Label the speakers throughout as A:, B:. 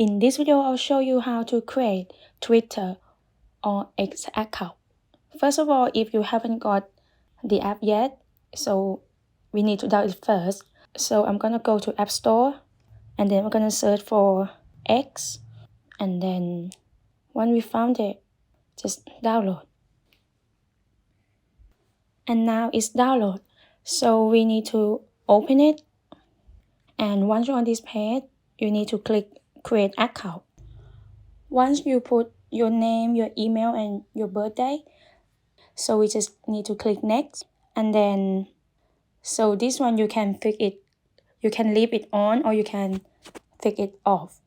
A: In this video, I'll show you how to create Twitter or X account. First of all, if you haven't got the app yet, so we need to download it first. So I'm gonna go to App Store and then we're gonna search for X, and then when we found it, just download. And now it's download. So we need to open it, and once you're on this page, you need to click create account. Once you put your name, your email, and your birthday, so we just need to click next. And then, so this one you can pick it, you can leave it on or you can take it off.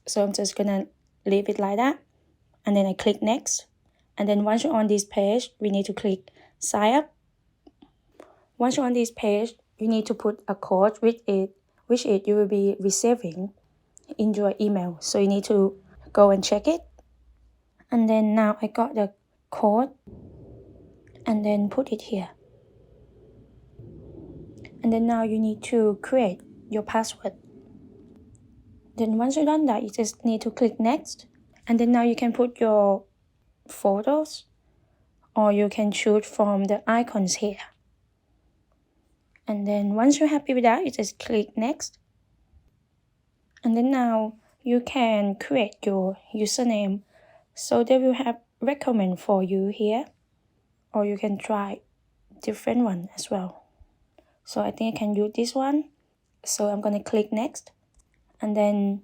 A: So I'm just gonna leave it like that. And then I click next. And then once you're on this page, we need to click sign up. Once you're on this page, you need to put a code which you will be receiving in your email. So you need to go and check it. And then now I got the code and then put it here. And then now you need to create your password. Then once you've done that, you just need to click next. And then now you can put your photos, or you can choose from the icons here. And then once you're happy with that, you just click next. And then now you can create your username. So they will have recommend for you here, or you can try different one as well. So I think I can use this one. So I'm gonna click next. And then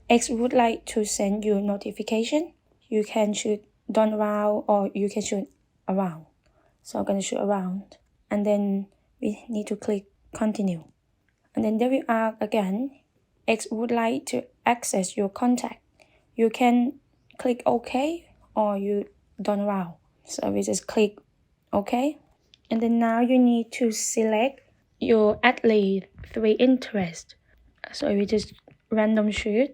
A: X would like to send you notification. You can choose don't allow or you can choose around. So I'm gonna choose around. And then we need to click continue. And then there we are again. X would like to access your contact. You can click OK or you don't allow. So we just click OK. And then now you need to select your at least 3 interests. So we just random choose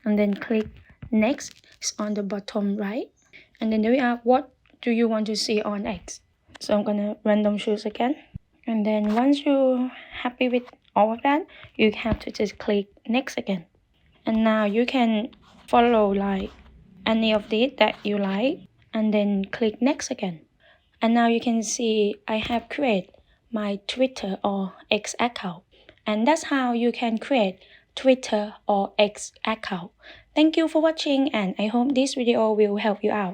A: and then click next. It's on the bottom right. And then there we are. What do you want to see on X? So I'm gonna random choose again. And then once you're happy with all of that, you have to just click next again. And now you can follow like any of these that you like and then click next again. And now you can see I have created my Twitter or X account. And that's how you can create Twitter or X account. Thank you for watching, and I hope this video will help you out.